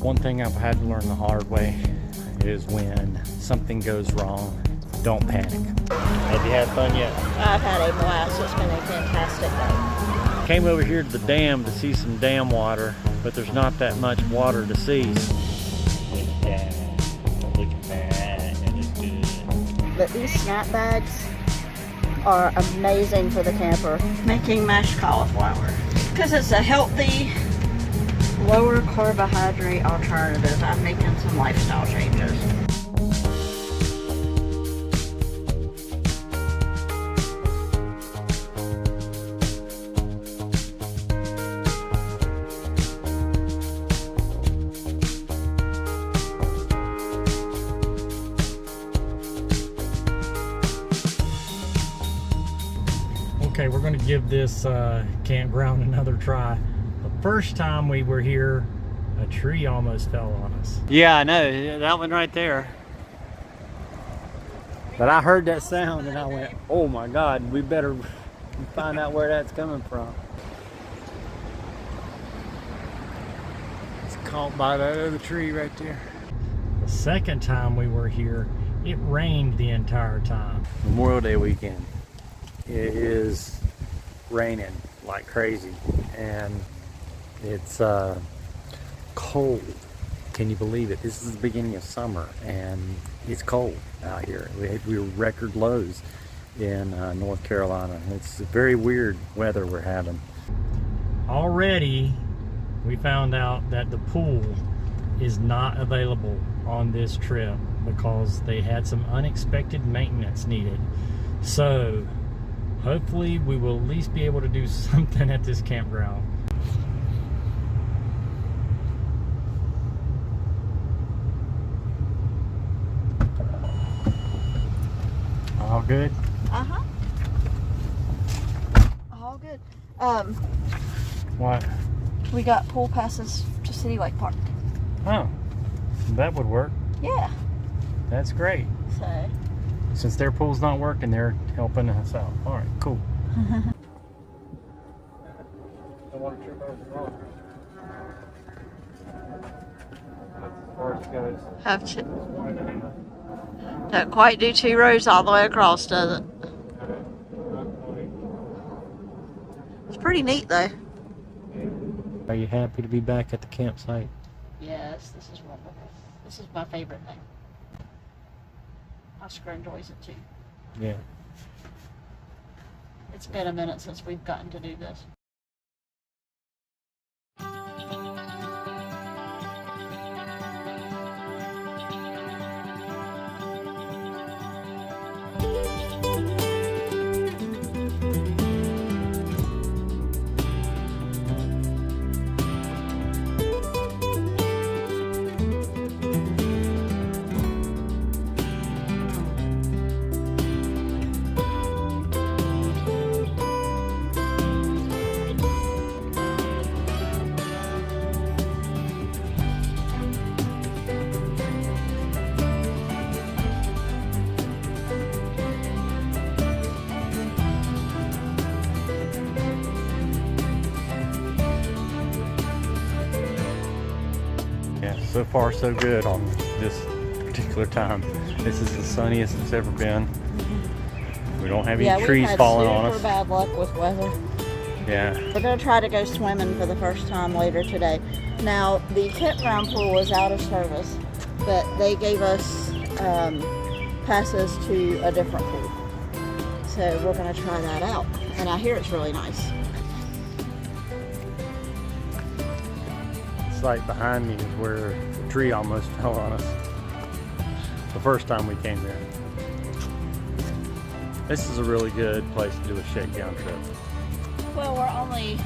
One thing I've had to learn the hard way is when something goes wrong, don't panic. Have you had fun yet? I've had a blast. It's been a fantastic day. Came over here to the dam to see some dam water, but there's not that much water to see. Look at that. Look at that. That is good. But these snack bags are amazing for the camper. Making mashed cauliflower. Because it's a healthy, lower carbohydrate alternative. I'm making some lifestyle changes. Okay, we're going to give this campground another try. The first time we were here, a tree almost fell on us. Yeah, I know, that one right there. But I heard that sound and I went, oh my God, we better find out where that's coming from. It's caught by that other tree right there. The second time we were here, it rained the entire time. Memorial Day weekend. It is raining like crazy and it's cold. Can you believe it? This is the beginning of summer and it's cold out here. We were record lows in North Carolina. It's very weird weather we're having. Already we found out that the pool is not available on this trip because they had some unexpected maintenance needed. So hopefully we will at least be able to do something at this campground. All good? Uh-huh. All good. What? We got pool passes to City Lake Park. Oh, that would work. Yeah. That's great. So. Since their pool's not working, they're helping us out. All right, cool. Don't want to trip over the rock. That's as far as it goes. Have to. Don't quite do 2 rows all the way across, does it? It's pretty neat, though. Are you happy to be back at the campsite? Yes, this is wonderful. This is my favorite thing. Oscar enjoys it too. Yeah. It's been a minute since we've gotten to do this. So far so good on this particular time. This is the sunniest it's ever been. We don't have any trees falling on us. We've had super bad luck with weather. Yeah. We're going to try to go swimming for the first time later today. Now, the campground pool is out of service, but they gave us passes to a different pool. So we're going to try that out. And I hear it's really nice. Right behind me is where the tree almost fell on us the first time we came there. This is a really good place to do a shakedown trip. Well, we're only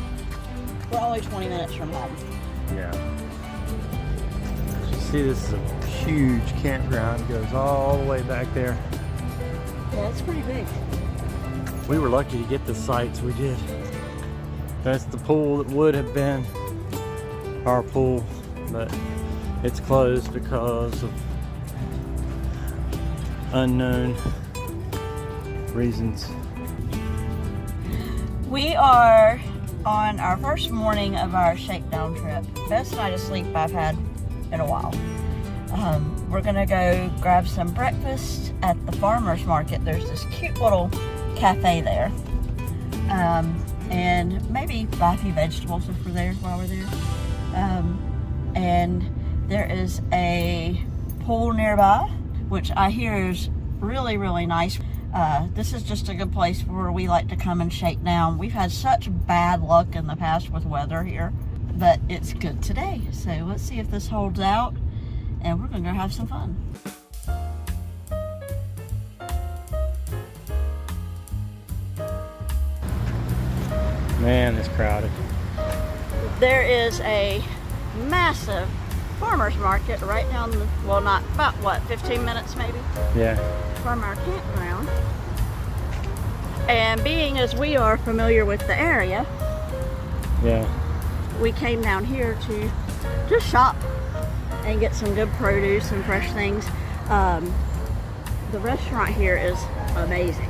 20 minutes from home. Yeah. You see, this is a huge campground. It goes all the way back there. Yeah, it's pretty big. We were lucky to get the sites we did. That's the pool that would have been our pool, but it's closed because of unknown reasons. We are on our first morning of our shakedown trip. Best night of sleep I've had in a while. We're gonna go grab some breakfast at the farmer's market. There's this cute little cafe there. And maybe buy a few vegetables if we're there while we're there. And there is a pool nearby, which I hear is really, really nice. This is just a good place where we like to come and shake down. We've had such bad luck in the past with weather here, but it's good today. So let's see if this holds out, and we're gonna go have some fun. Man, it's crowded. There is a massive farmer's market right down the, well, not about what, 15 minutes maybe? Yeah. From our campground. And being as we are familiar with the area, Yeah. we came down here to just shop and get some good produce and fresh things. The restaurant here is amazing.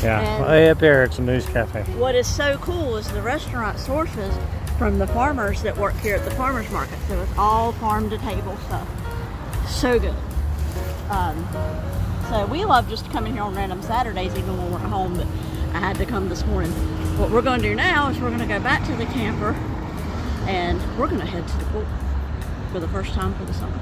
Yeah. And Way up there, it's a Moose Cafe. what is so cool is the restaurant sources from the farmers that work here at the farmers market. So it's all farm to table stuff. So good. So we love just coming here on random Saturdays even when we're at home, but I had to come this morning. What we're going to do now is we're going to go back to the camper and we're going to head to the pool for the first time for the summer.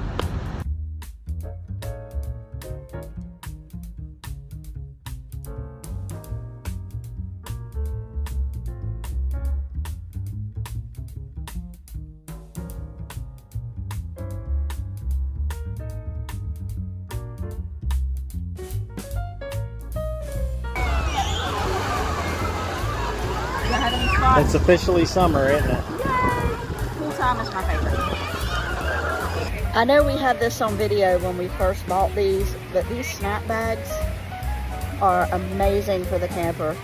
It's officially summer, isn't it? Pool time is my favorite. I know we had this on video when we first bought these, but these snap bags are amazing for the camper.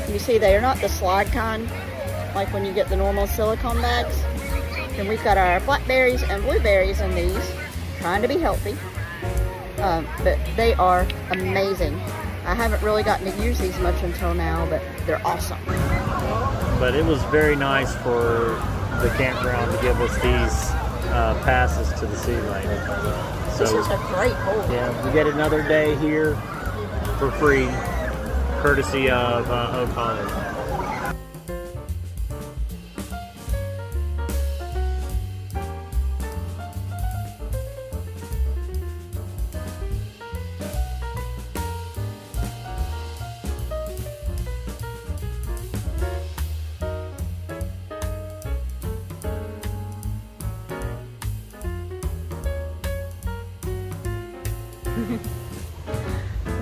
You see, they are not the slide kind, like when you get the normal silicone bags. And we've got our blackberries and blueberries in these, trying to be healthy. But they are amazing. I haven't really gotten to use these much until now, but they're awesome. But it was very nice for the campground to give us these passes to the sea lake. So, This is a great pool. yeah, we get another day here for free, courtesy of O'Connor.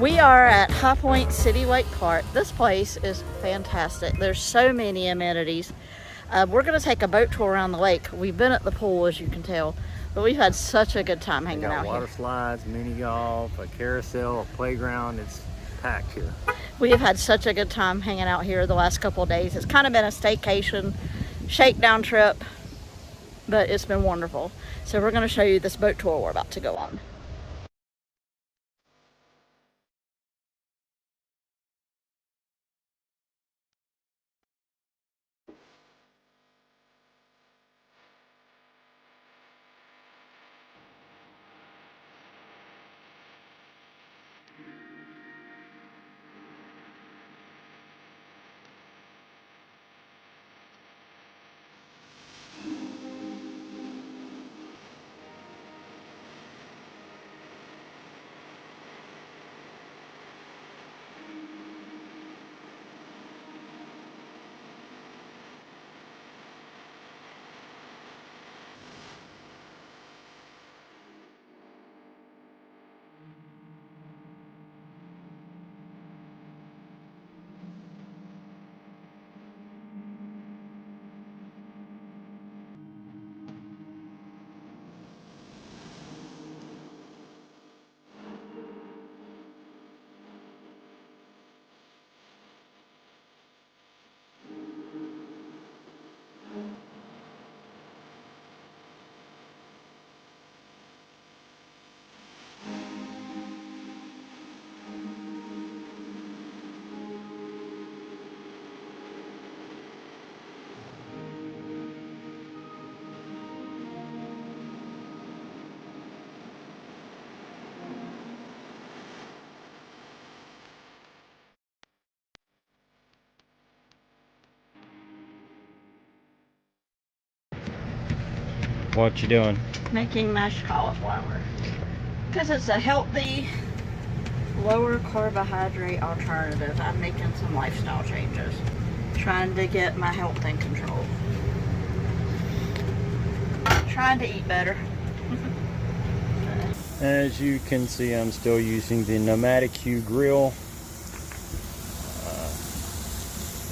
We are at High Point City Lake Park. This place is fantastic. There's so many amenities. We're going to take a boat tour around the lake. We've been at the pool, as you can tell, but we've had such a good time hanging out Water here. slides, mini golf, a carousel, a playground. It's packed here. We have had such a good time hanging out here the last couple of days. It's kind of been a staycation, shakedown trip, but it's been wonderful. So we're going to show you this boat tour we're about to go on. What you doing? Making mashed cauliflower. Because it's a healthy, lower carbohydrate alternative. I'm making some lifestyle changes. Trying to get my health in control. Trying to eat better. As you can see, I'm still using the Nomadic Q grill.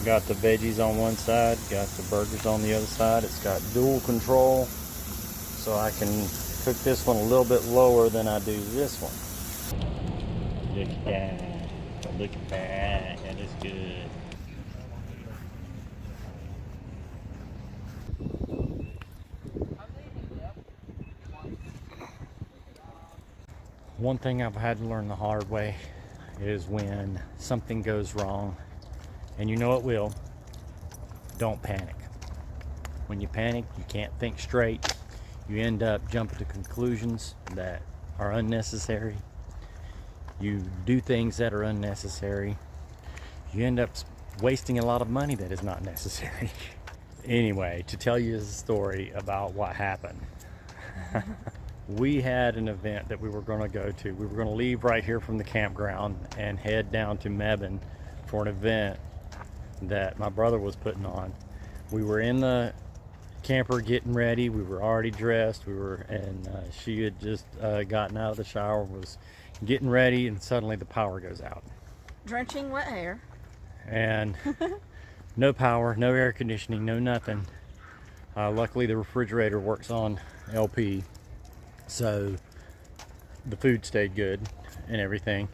Got the veggies on one side, got the burgers on the other side. It's got dual control, so I can cook this one a little bit lower than I do this one. Look at that. Look at that. That is good. One thing I've had to learn the hard way is when something goes wrong, and you know it will, don't panic. When you panic, you can't think straight. You end up jumping to conclusions that are unnecessary. You do things that are unnecessary. You end up wasting a lot of money that is not necessary. Anyway, to tell you a story about what happened. We had an event that we were going to go to. We were going to leave right here from the campground and head down to Mebane for an event that my brother was putting on. We were in the camper getting ready. We were already dressed. And she had just gotten out of the shower, was getting ready, and suddenly the power goes out. Drenching wet hair. And no power, no air conditioning, no nothing. Luckily the refrigerator works on LP, so the food stayed good and everything.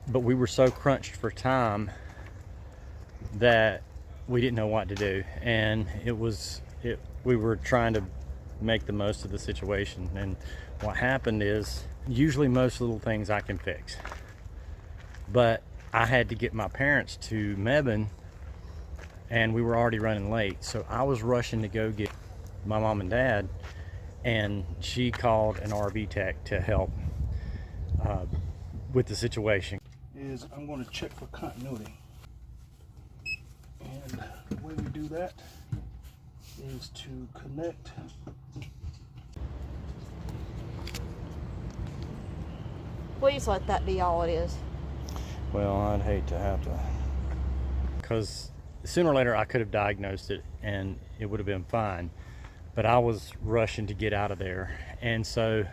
But we were so crunched for time that we didn't know what to do, and we were trying to make the most of the situation. And what happened is, usually most little things I can fix, but I had to get my parents to Mebane and we were already running late, so I was rushing to go get my mom and dad, and she called an RV tech to help with the situation. I'm going to check for continuity, and the way we do that is to connect Please let that be all it is. Well, I'd hate to have to, because sooner or later I could have diagnosed it and it would have been fine, but I was rushing to get out of there. And so,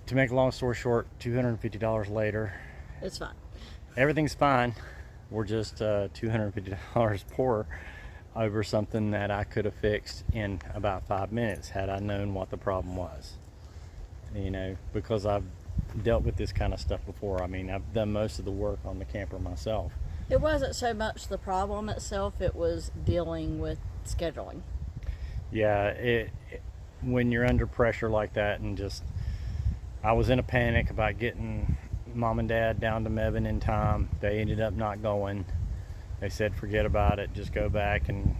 to make a long story short, $250 later, It's fine. everything's fine. We're just $250 poorer over something that I could have fixed in about 5 minutes had I known what the problem was. You know, because I've dealt with this kind of stuff before. I mean, I've done most of the work on the camper myself. It wasn't so much the problem itself, it was dealing with scheduling. Yeah, when you're under pressure like that, and just, I was in a panic about getting mom and dad down to Mebane in time. They ended up not going. They said forget about it, just go back and,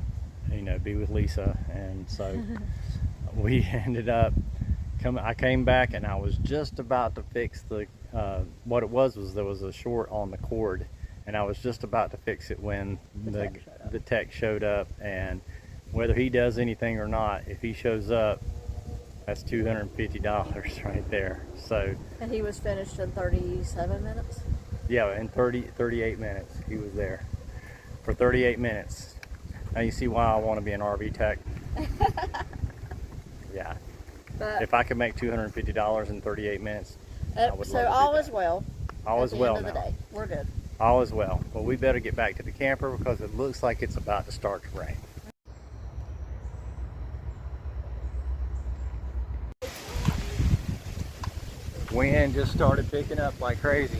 you know, be with Lisa. And so we ended up I came back and I was just about to fix the what it was there was a short on the cord, and I was just about to fix it when the tech showed up. And whether he does anything or not, if he shows up, that's $250 right there. So, And he was finished in 37 minutes? Yeah, in 38 minutes he was there. For 38 minutes. Now you see why I want to be an RV tech. Yeah. But if I could make $250 in 38 minutes, I would so love to do all that. is well. All is well At the end of the now. day, we're good. All is well. Well, we better get back to the camper because it looks like it's about to start to rain. Wind just started picking up like crazy.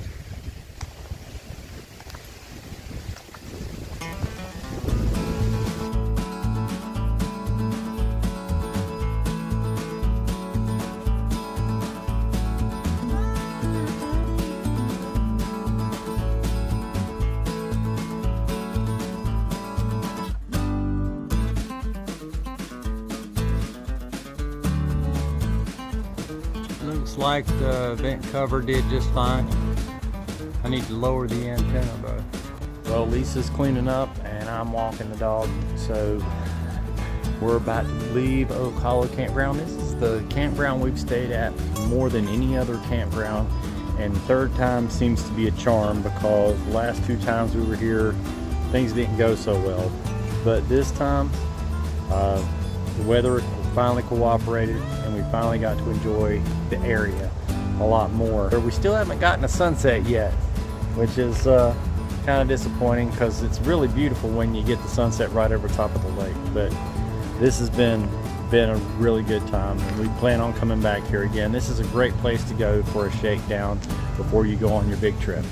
Looks like the vent cover did just fine. I need to lower the antenna though. Well, Lisa's cleaning up and I'm walking the dog, so We're about to leave Oak Hollow Campground. This is the campground we've stayed at more than any other campground, and third time seems to be a charm because the last 2 times we were here, things didn't go so well. But this time, the weather finally cooperated and we finally got to enjoy the area a lot more. We still haven't gotten a sunset yet, which is kind of disappointing because it's really beautiful when you get the sunset right over top of the lake. But this has been a really good time, and we plan on coming back here again. This is a great place to go for a shakedown before you go on your big trip.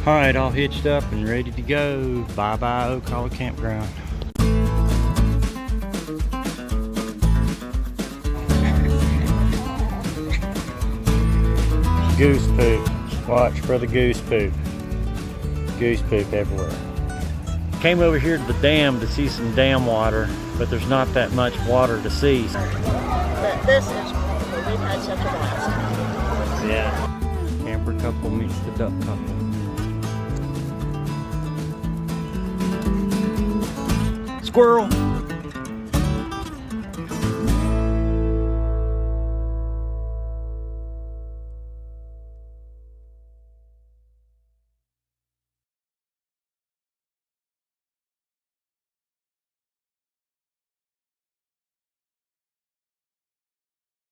All right, all hitched up and ready to go. Bye-bye Oak Hollow Campground. Goose poop. Watch for the goose poop. Goose poop everywhere. Came over here to the dam to see some dam water, but there's not that much water to see. But this is wonderful. We've had such a blast. Yeah. Camper couple meets the duck couple. Squirrel.